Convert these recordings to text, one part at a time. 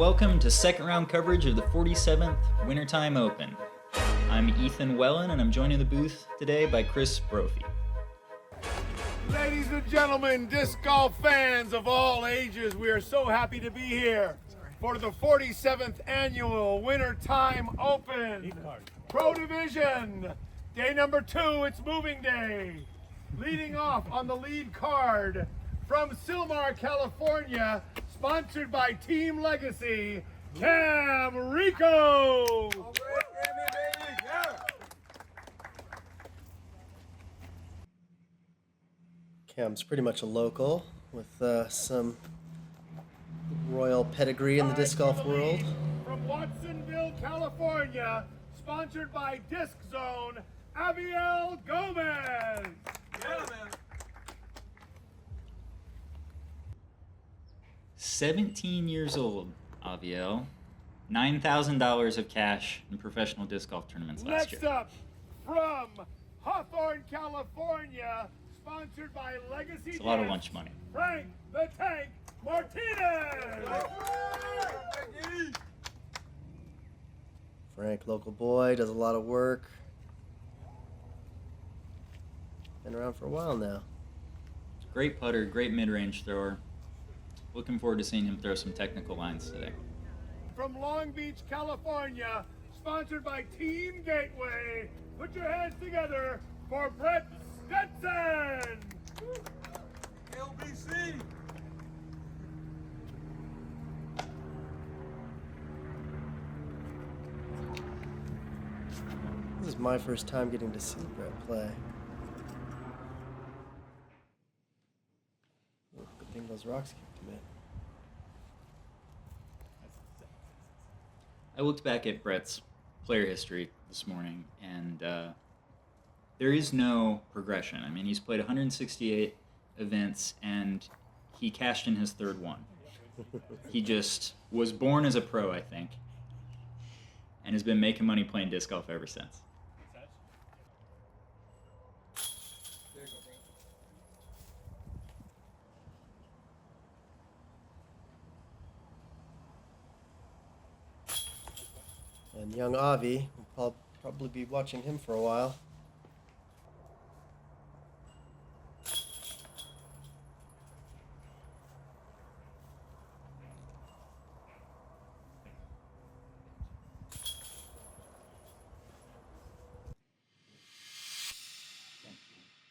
welcome to second round coverage of the 47th Wintertime Open. I'm Ethan Wellin, and I'm joined in the booth today by Chris Brophy. Ladies and gentlemen, disc golf fans of all ages, we are so happy to be here for the 47th annual Wintertime Open. Pro Division, day number 2, it's moving day. Leading off on the lead card from Sylmar, California, sponsored by Team Legacy, Rico. Cam's pretty much a local with some royal pedigree in the disc golf world. From Watsonville, California, sponsored by Disc Zone, Aviel Gomez. Yeah, man. 17 years old, Aviel. $9,000 of cash in professional disc golf tournaments last year. Next up, from Hawthorne, California, sponsored by Legacy. It's a lot of lunch money. Frank the Tank Martinez. Frank, local boy, does a lot of work. Been around for a while now. Great putter, great mid-range thrower. Looking forward to seeing him throw some technical lines today. From Long Beach, California, sponsored by Team Gateway, put your hands together for Brett Stetson. LBC. This is my first time getting to see Brett play. Oh, good thing those rocks kicked him in. I looked back at Brett's player history this morning, and there is no progression. I mean, he's played 168 events, and he cashed in his third one. He just was born as a pro, I think, and has been making money playing disc golf ever since. And young Avi, we'll probably be watching him for a while.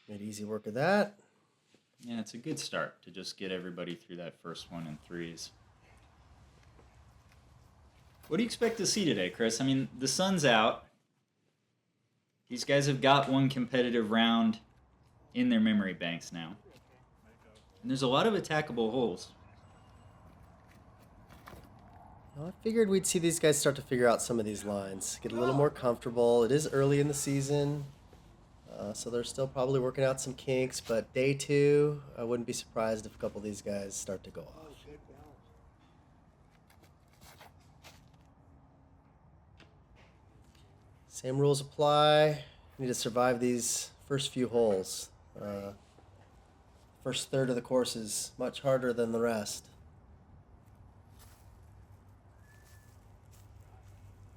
Made easy work of that. Yeah, it's a good start to just get everybody through that first one in threes. What do you expect to see today, Chris? I mean, the sun's out. These guys have got one competitive round in their memory banks now. And there's a lot of attackable holes. Well, I figured we'd see these guys start to figure out some of these lines, get a little more comfortable. It is early in the season, so they're still probably working out some kinks, but day 2, I wouldn't be surprised if a couple of these guys start to go off. Same rules apply. You need to survive these first few holes. First third of the course is much harder than the rest.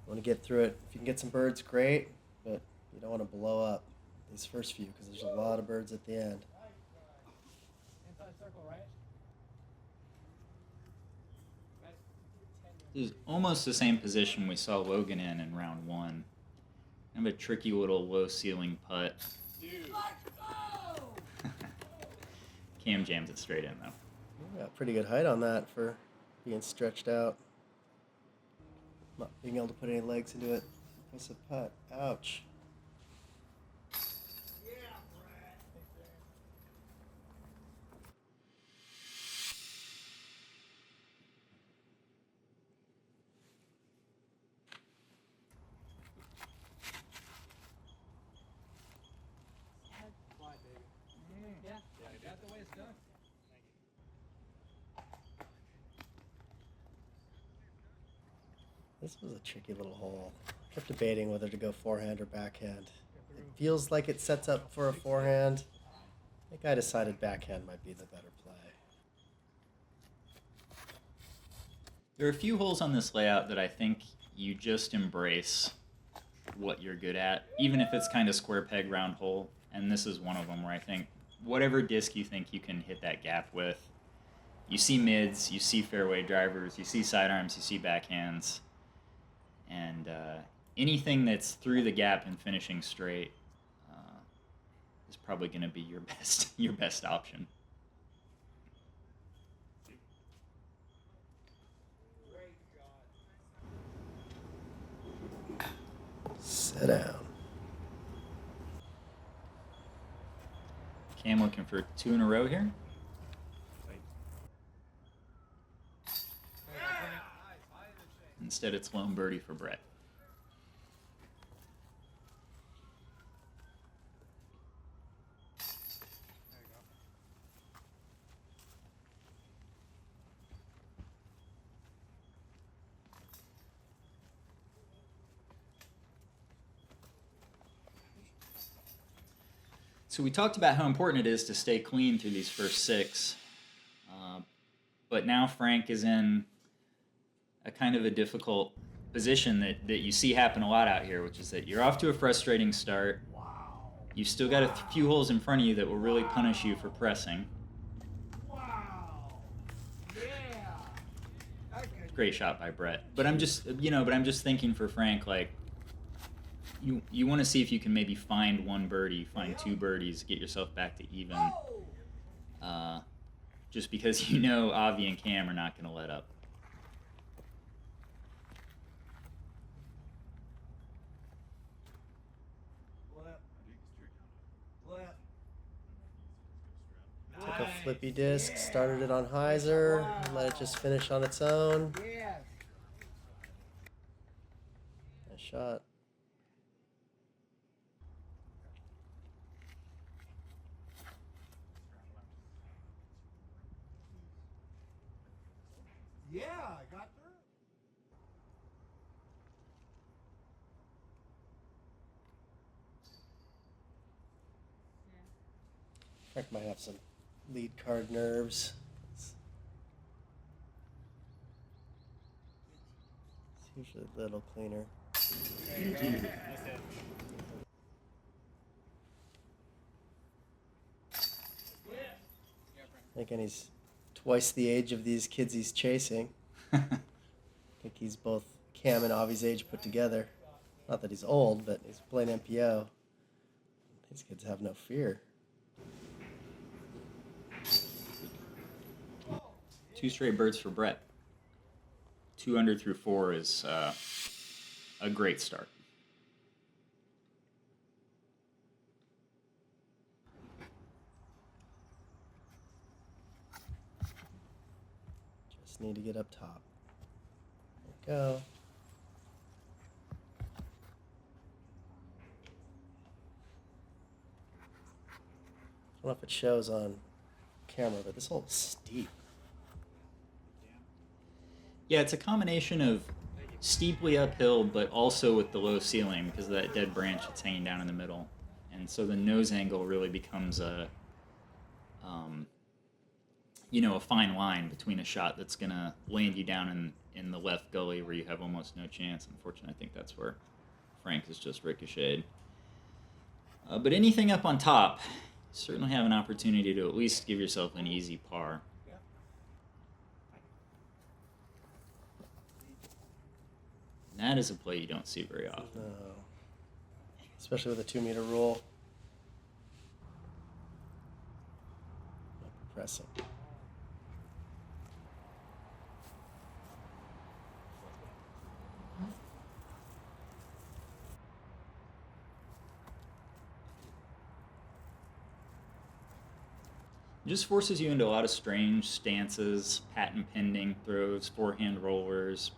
You want to get through it. If you can get some birds, great, but you don't want to blow up these first few because there's a lot of birds at the end. This is almost the same position we saw Logan in round 1. Kind of a tricky little low ceiling putt. Cam jams it straight in though. Got pretty good height on that for being stretched out. Not being able to put any legs into it. That's a putt. Ouch. This was a tricky little hole. I kept debating whether to go forehand or backhand. It feels like it sets up for a forehand. I think I decided backhand might be the better play. There are a few holes on this layout that I think you just embrace what you're good at, even if it's kind of square peg round hole. And this is one of them where I think whatever disc you think you can hit that gap with, you see mids, you see fairway drivers, you see sidearms, you see backhands, and anything that's through the gap and finishing straight is probably going to be your best option. Sit down. Cam looking for 2 in a row here. Instead, it's lone birdie for Brett. So we talked about how important it is to stay clean through these first 6. But now Frank is in a kind of a difficult position that you see happen a lot out here, which is that you're off to a frustrating start. You've still got a few holes in front of you that will really punish you for pressing. Great shot by Brett. But I'm just thinking for Frank, like, you want to see if you can maybe find 1 birdie, find 2 birdies, get yourself back to even. Just because you know Avi and Cam are not going to let up. Took a flippy disc, started it on hyzer, let it just finish on its own. Nice shot. Yeah, I got through. Frank might have some lead card nerves. It's usually a little cleaner. Thinking he's twice the age of these kids he's chasing. I think he's both Cam and Avi's age put together. Not that he's old, but he's playing MPO. These kids have no fear. 2 straight birds for Brett. 2 under through 4 is a great start. Just need to get up top. There we go. I don't know if it shows on camera, but this hole's steep. Yeah, it's a combination of steeply uphill, but also with the low ceiling because of that dead branch that's hanging down in the middle. And so the nose angle really becomes a fine line between a shot that's going to land you down in the left gully where you have almost no chance. Unfortunately, I think that's where Frank has just ricocheted. But anything up on top, you certainly have an opportunity to at least give yourself an easy par. And that is a play you don't see very often. No. Especially with a 2-meter rule. Pressing. It just forces you into a lot of strange stances, patent pending throws, forehand rollers.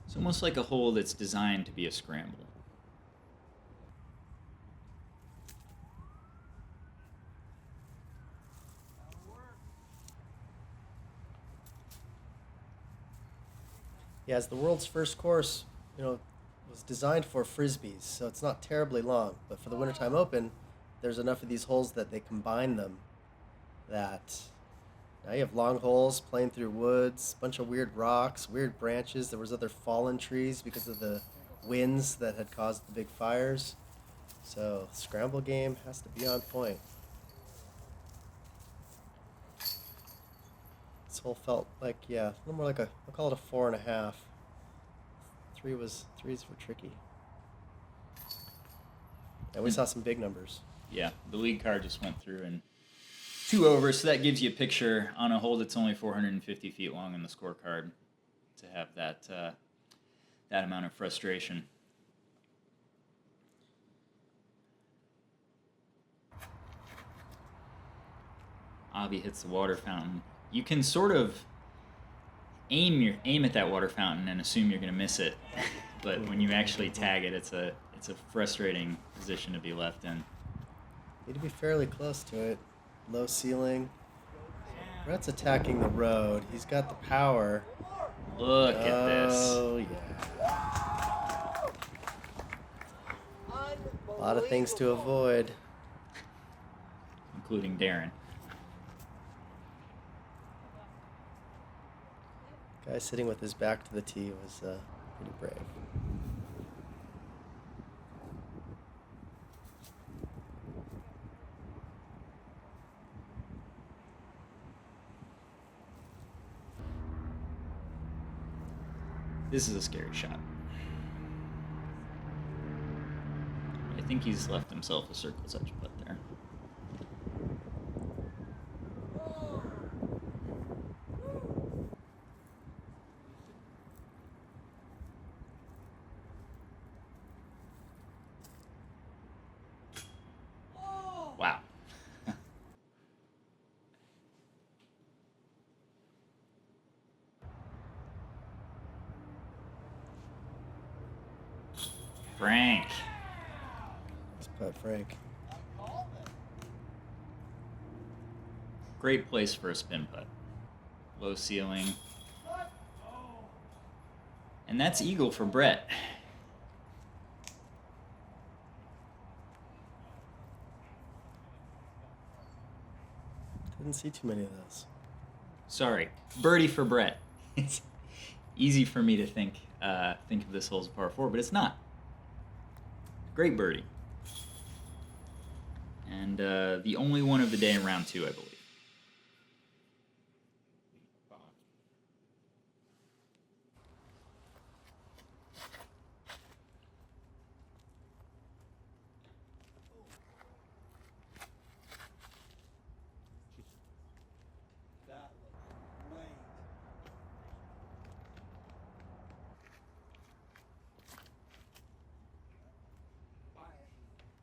It's almost like a hole that's designed to be a scramble. Yeah, as the world's first course, was designed for frisbees, so it's not terribly long. But for the Wintertime Open, there's enough of these holes that they combine them that Now you have long holes playing through woods, bunch of weird rocks, weird branches. There was other fallen trees because of the winds that had caused the big fires. So scramble game has to be on point. This hole felt like, yeah, a little more like I'll call it a 4.5. Threes were tricky. And we saw some big numbers. Yeah, the lead card just went through and 2 over, so that gives you a picture on a hole that's only 450 feet long in the scorecard to have that that amount of frustration. Avi hits the water fountain. You can sort of aim at that water fountain and assume you're going to miss it, but when you actually tag it, it's a frustrating position to be left in. Need to be fairly close to it. Low ceiling. Brett's attacking the road. He's got the power. Look at this. Oh, yeah. A lot of things to avoid. Including Darren. Guy sitting with his back to the tee was pretty brave. This is a scary shot. I think he's left himself a circle's edge putt there. Wow. Frank. Let's putt Frank. Great place for a spin putt. Low ceiling. And that's eagle for Brett. Didn't see too many of those. Sorry, birdie for Brett. It's easy for me to think of this hole as a par 4, but it's not. Great birdie. And the only one of the day in round 2, I believe.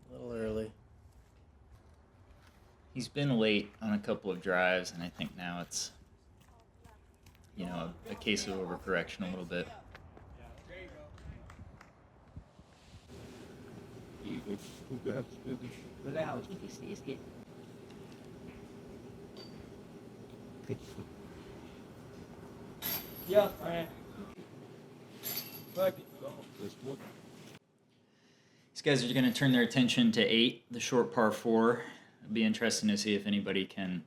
A little early. He's been late on a couple of drives, and I think now it's, a case of overcorrection a little bit. Yeah, Frank. These guys are going to turn their attention to 8, the short par 4. It'll be interesting to see if anybody can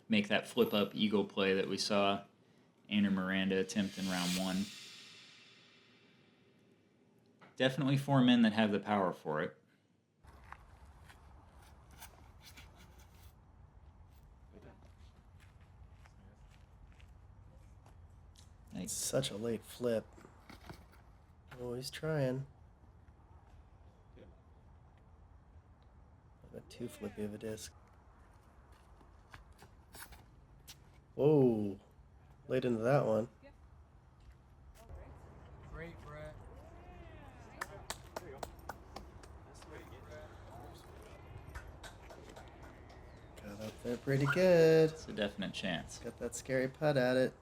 make that flip-up eagle play that we saw Ainer Miranda attempt in round 1. Definitely 4 men that have the power for it. It's such a late flip. Oh, he's trying. Not too flippy of a disc. Whoa. Late into that one. Great, Brett. Got up there pretty good. It's a definite chance. Got that scary putt at it.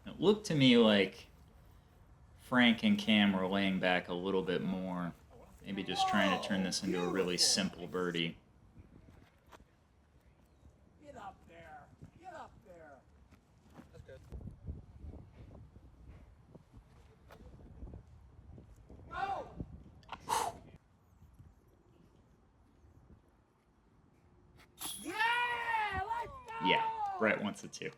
It looked to me like Frank and Cam were laying back a little bit more. Maybe just trying to turn this into a really simple birdie. Get up there. Get up there. That's good. Go! Brett wants a 2.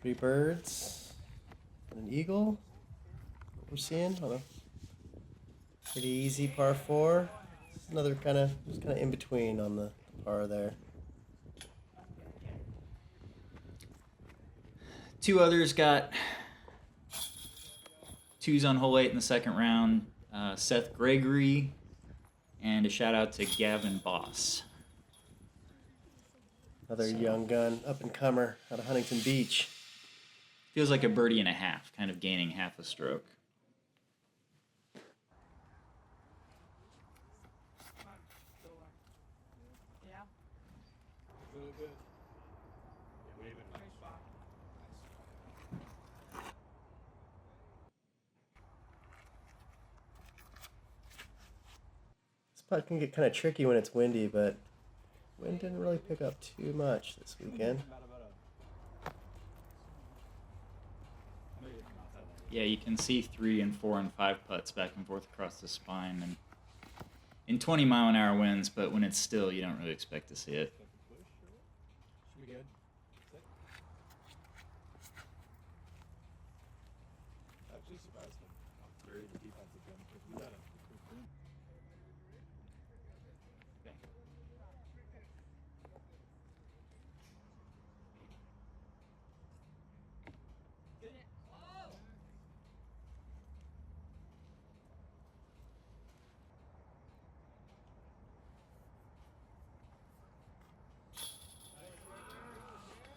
Three birds and an eagle. What we're seeing on a pretty easy par 4. It's another kind of in between on the par there. 2 others got 2s on hole 8 in the second round. Seth Gregory and a shout out to Gavin Boss. Another young gun, up and comer out of Huntington Beach. Feels like a birdie and a half, kind of gaining half a stroke. This putt can get kind of tricky when it's windy, but wind didn't really pick up too much this weekend. Yeah, you can see 3 and 4 and 5 putts back and forth across the spine, and in 20-mile-an-hour winds, but when it's still, you don't really expect to see it.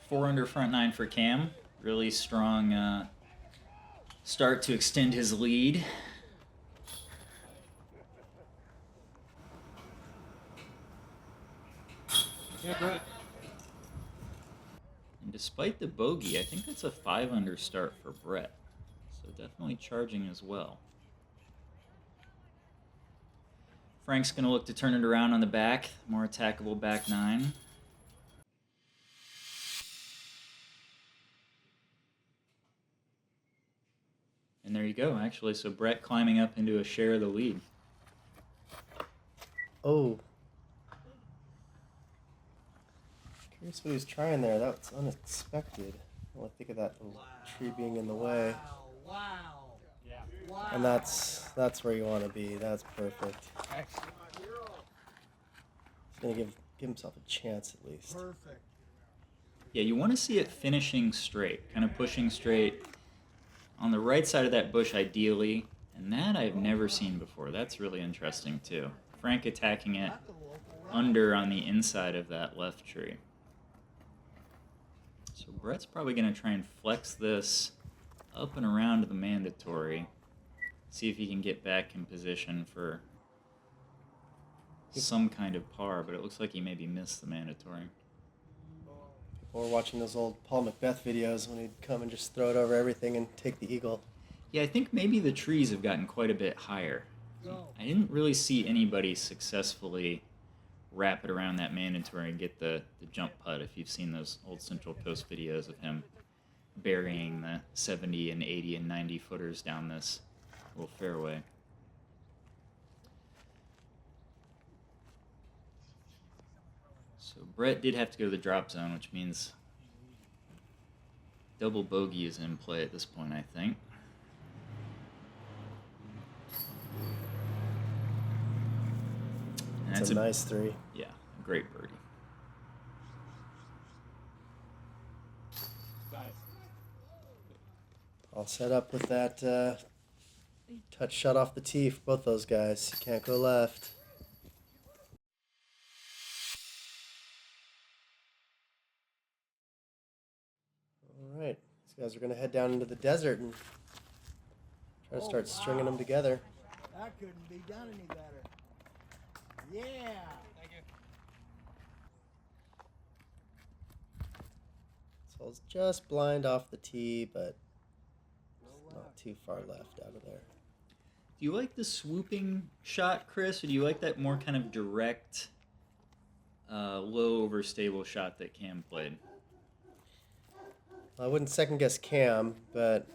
Four under front 9 for Cam. Really strong start to extend his lead. And despite the bogey, I think that's a 5 under start for Brett. So definitely charging as well. Frank's going to look to turn it around on the back. More attackable back 9. And there you go, actually. So Brett climbing up into a share of the lead. Oh. Curious what he was trying there. That was unexpected. I want to think of that little tree being in the way. Wow. Yeah. Wow. And that's where you want to be. That's perfect. He's going to give himself a chance at least. Perfect. Yeah, you want to see it finishing straight, kind of pushing straight on the right side of that bush ideally, and that I've never seen before. That's really interesting too. Frank attacking it under on the inside of that left tree. So Brett's probably going to try and flex this up and around the mandatory, see if he can get back in position for some kind of par, but it looks like he maybe missed the mandatory. Or watching those old Paul Macbeth videos when he'd come and just throw it over everything and take the eagle. Yeah, I think maybe the trees have gotten quite a bit higher. I didn't really see anybody successfully wrap it around that mandatory and get the jump putt, if you've seen those old Central Coast videos of him burying the 70 and 80 and 90 footers down this little fairway. So Brett did have to go to the drop zone, which means double bogey is in play at this point, I think. And That's a nice 3. Yeah, a great birdie. All set up with that touch shot off the tee for both those guys. You can't go left. All right, these guys are going to head down into the desert and try to start stringing them together. That couldn't be done any better. Yeah. Thank you. So it's just blind off the tee, but not too far left out of there. Do you like the swooping shot, Chris, or do you like that more kind of direct, low overstable shot that Cam played? I wouldn't second guess Cam, but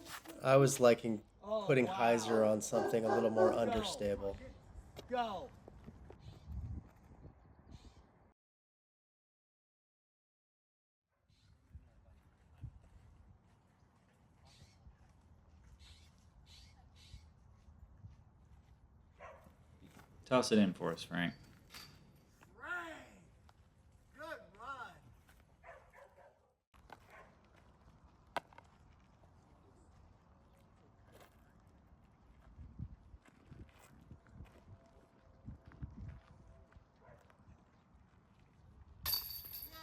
I was liking putting Heiser on something a little more understable. Go. Toss it in for us, Frank. Right. Good run. Yeah,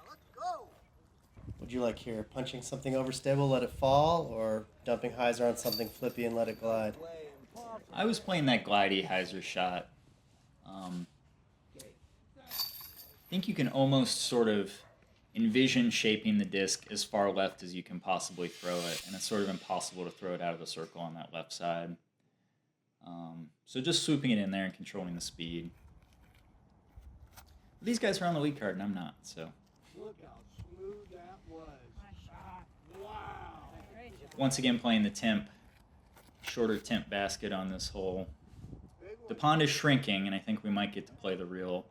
let's go. Would you like here? Punching something over stable, let it fall, or dumping hyzer on something flippy and let it glide? Play impossible. I was playing that glidey hyzer shot. I think you can almost sort of envision shaping the disc as far left as you can possibly throw it, and it's sort of impossible to throw it out of the circle on that left side. So just swooping it in there and controlling the speed. These guys are on the lead card, and I'm not, so. Look how smooth that was. Wow. Once again playing the temp, shorter temp basket on this hole. The pond is shrinking, and I think we might get to play the real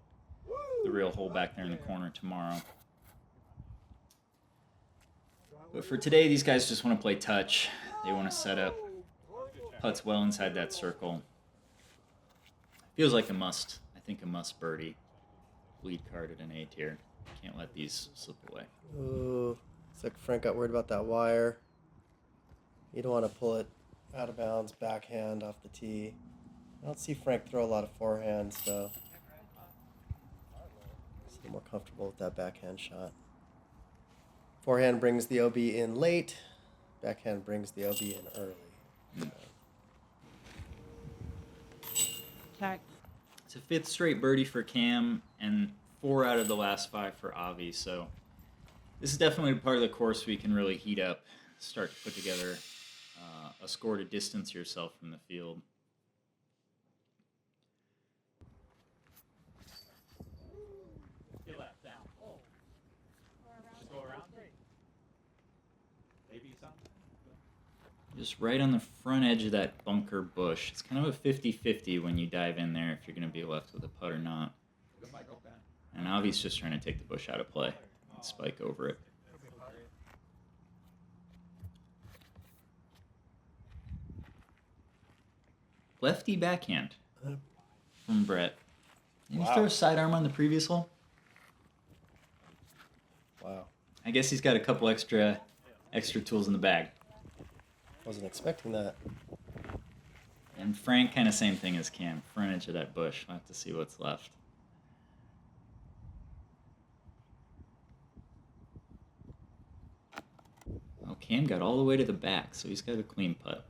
hole back there in the corner tomorrow. But for today, these guys just want to play touch. They want to set up putts well inside that circle. Feels like a must. I think a must birdie. Lead card at an A tier. Can't let these slip away. Ooh, looks like Frank got worried about that wire. You don't want to pull it out of bounds, backhand off the tee. I don't see Frank throw a lot of forehands, though. He's a little more comfortable with that backhand shot. Forehand brings the OB in late. Backhand brings the OB in early. Check. It's a 5th straight birdie for Cam and 4 out of the last 5 for Avi. So this is definitely part of the course where you can really heat up, start to put together a score to distance yourself from the field. Get left down. Just go around. Maybe something. Just right on the front edge of that bunker bush. It's kind of a 50-50 when you dive in there if you're going to be left with a putt or not. And Avi's just trying to take the bush out of play and spike over it. Lefty backhand from Brett. Did he throw a sidearm on the previous hole? Wow. I guess he's got a couple extra tools in the bag. Wasn't expecting that. And Frank, kind of same thing as Cam. Front edge of that bush. We'll have to see what's left. Oh, Cam got all the way to the back, so he's got a clean putt.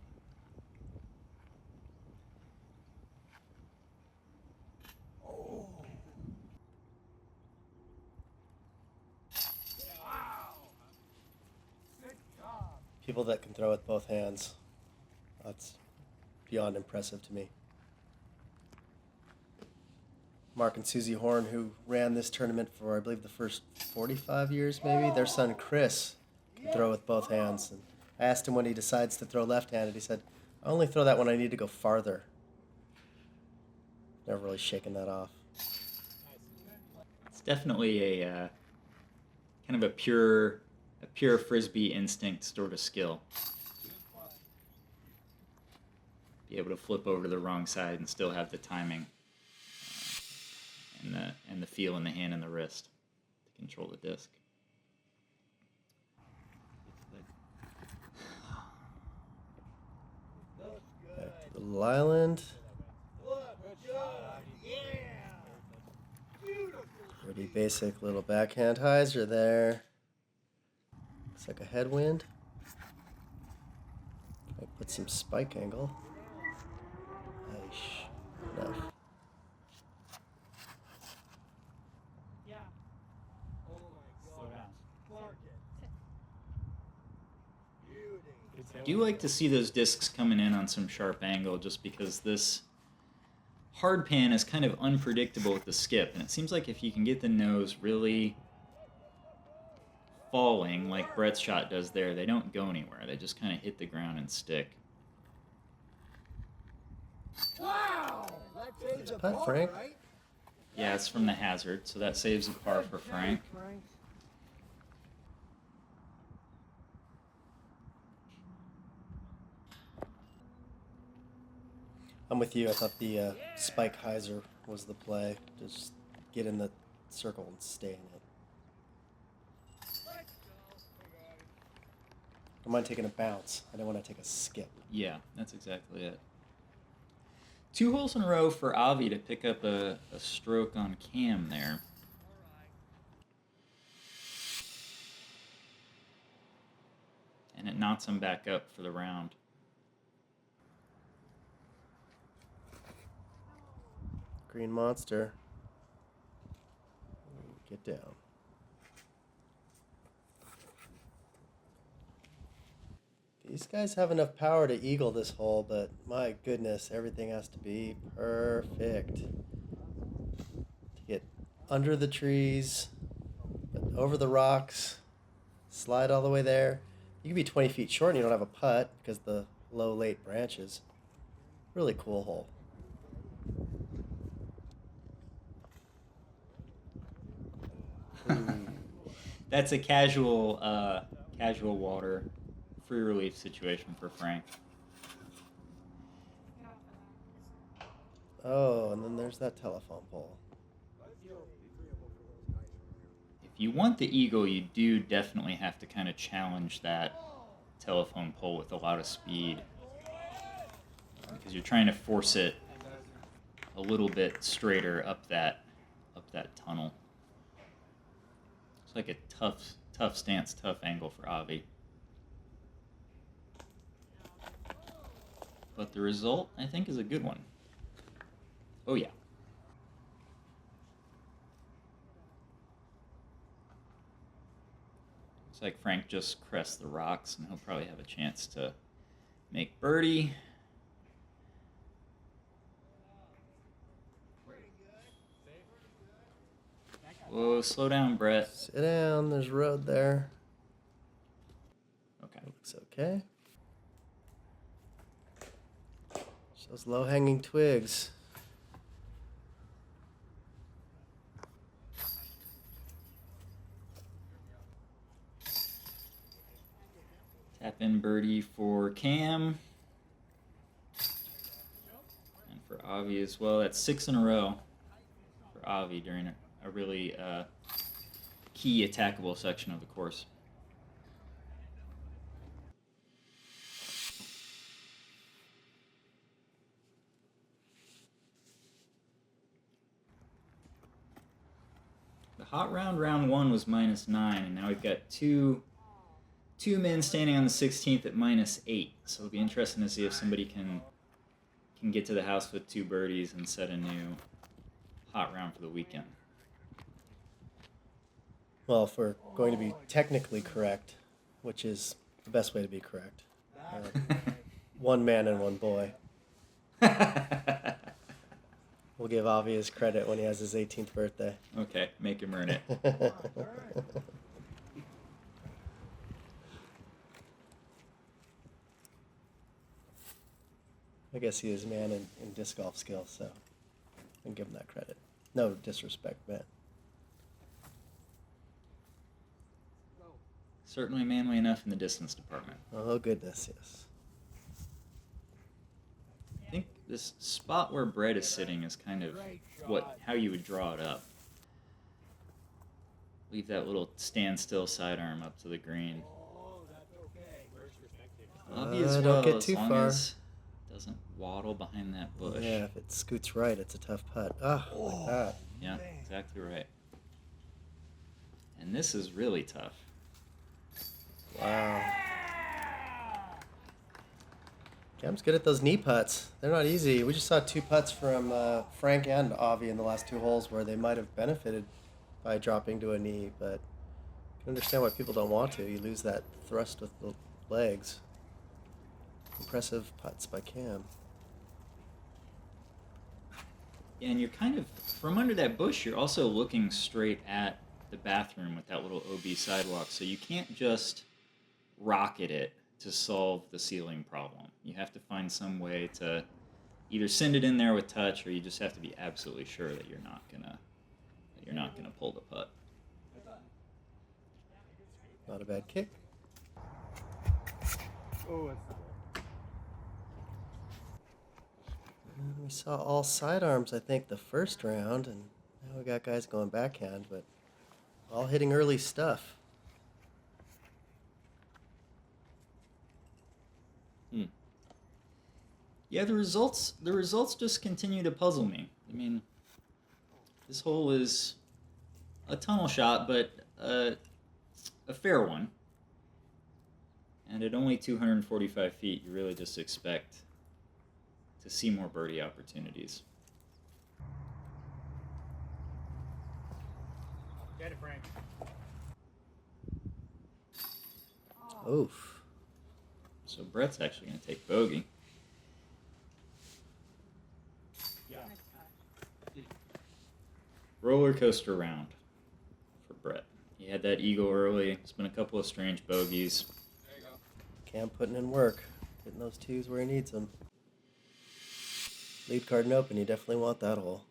People that can throw with both hands. That's beyond impressive to me. Mark and Susie Horn, who ran this tournament for, I believe, the first 45 years, maybe. Their son, Chris, can throw with both hands. And I asked him when he decides to throw left-handed. He said, I only throw that when I need to go farther. Never really shaken that off. It's definitely a kind of a pure Frisbee instinct sort of skill. Be able to flip over to the wrong side and still have the timing and the feel in the hand and the wrist to control the disc. Back to the little island. Pretty basic little backhand hyzer there. Looks like a headwind. I put some spike angle. Nice. Enough. I do like to see those discs coming in on some sharp angle just because this hard pan is kind of unpredictable with the skip, and it seems like if you can get the nose really falling like Brett's shot does there, they don't go anywhere. They just kind of hit the ground and stick. Wow! That saves a putt, par, Frank. right? Yeah, it's from the hazard, so that saves a par for Frank. I'm with you. I thought the spike hyzer was the play. Just get in the circle and stay in it. I don't mind taking a bounce. I don't want to take a skip. Yeah, that's exactly it. 2 holes in a row for Avi to pick up a stroke on Cam there. And it knocks him back up for the round. Green monster. Get down. These guys have enough power to eagle this hole, but my goodness, everything has to be perfect. To get under the trees, but over the rocks, slide all the way there. You can be 20 feet short and you don't have a putt because the low, late branches. Really cool hole. That's a casual water free relief situation for Frank. Oh, and then there's that telephone pole. If you want the eagle, you do definitely have to kind of challenge that telephone pole with a lot of speed, because you're trying to force it a little bit straighter up that tunnel. It's like a tough stance, tough angle for Avi. But the result, I think, is a good one. Oh yeah. Looks like Frank just crest the rocks, and he'll probably have a chance to make birdie. Whoa, slow down, Brett. Sit down, there's road there. Okay. Looks okay. Those low-hanging twigs. Tap in birdie for Cam. And for Avi as well. That's 6 in a row for Avi during a really key attackable section of the course. The hot round 1 was -9, and now we've got two men standing on the 16th at -8. So it'll be interesting to see if somebody can get to the house with 2 birdies and set a new hot round for the weekend. Well, if we're going to be technically correct, which is the best way to be correct, one man and one boy. We'll give Avi his credit when he has his 18th birthday. Okay, make him earn it. I guess he is a man in disc golf skill, so I can give him that credit. No disrespect, man. Certainly manly enough in the distance department. Oh, goodness, yes. I think this spot where Brett is sitting is kind of how you would draw it up. Leave that little standstill sidearm up to the green. Avi as well, don't get as too long far. as it doesn't waddle behind that bush. Yeah, if it scoots right, it's a tough putt. Like that. Yeah, exactly right. And this is really tough. Wow. Cam's good at those knee putts. They're not easy. We just saw 2 putts from Frank and Avi in the last 2 holes where they might have benefited by dropping to a knee, but I can understand why people don't want to. You lose that thrust with the legs. Impressive putts by Cam. And you're kind of, from under that bush, you're also looking straight at the bathroom with that little OB sidewalk, so you can't just rocket it to solve the ceiling problem. You have to find some way to either send it in there with touch, or you just have to be absolutely sure that you're not gonna pull the putt. Not a bad kick. And we saw all sidearms, I think, the first round, and now we got guys going backhand, but all hitting early stuff. Yeah, the results just continue to puzzle me. I mean, this hole is a tunnel shot, but a fair one. And at only 245 feet, you really just expect to see more birdie opportunities. Get it, Frank. Oof. So Brett's actually going to take bogey. Yeah. Roller coaster round for Brett. He had that eagle early. It's been a couple of strange bogeys. Cam putting in work, hitting those twos where he needs them. Lead card and open, you definitely want that hole.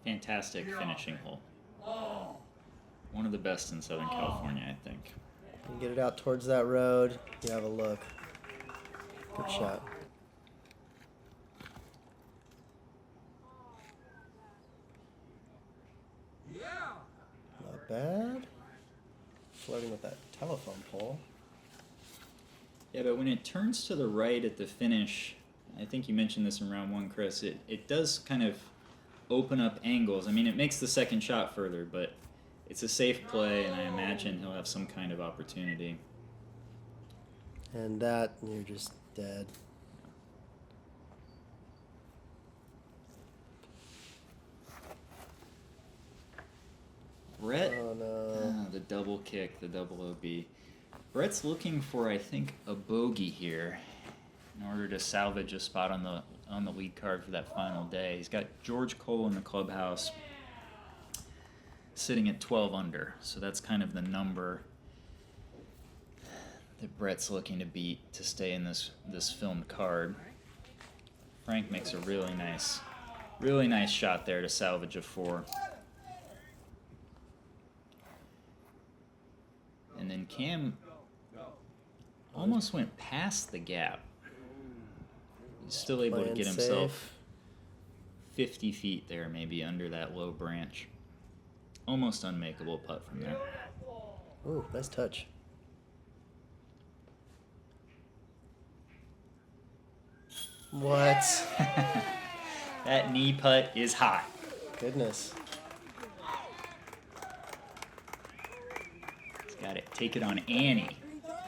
Fantastic finishing hole. One of the best in Southern California, I think. You get it out towards that road, you have a look. Good shot. Not bad. Flirting with that telephone pole. Yeah, but when it turns to the right at the finish, I think you mentioned this in round one, Chris, it does kind of open up angles. I mean, it makes the second shot further, but it's a safe play, and I imagine he'll have some kind of opportunity. And that, you're just dead. Brett, Oh no. the double kick, the double OB. Brett's looking for, I think, a bogey here in order to salvage a spot on the lead card for that final day. He's got George Cole in the clubhouse sitting at 12 under, so that's kind of the number that Brett's looking to beat to stay in this filmed card. Frank makes a really nice shot there to salvage a 4. And then Cam almost went past the gap. He's still able to Playing get safe. himself 50 feet there, maybe under that low branch. Almost unmakeable putt from there. Ooh, nice touch. What? That knee putt is hot. Goodness. He's got it. Take it on Annie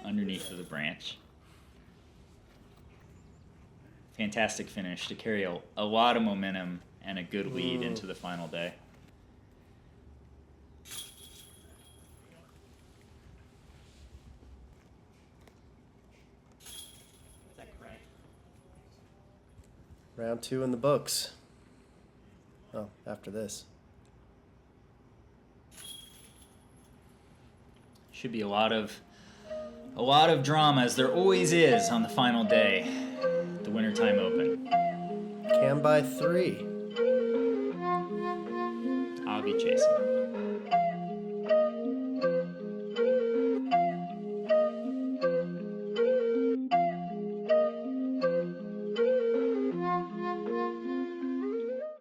underneath of the branch. Fantastic finish to carry a lot of momentum and a good lead into the final day. Round 2 in the books. Oh, after this. Should be a lot of drama, as there always is on the final day, the Wintertime Open. Cam by 3. Avi chasing.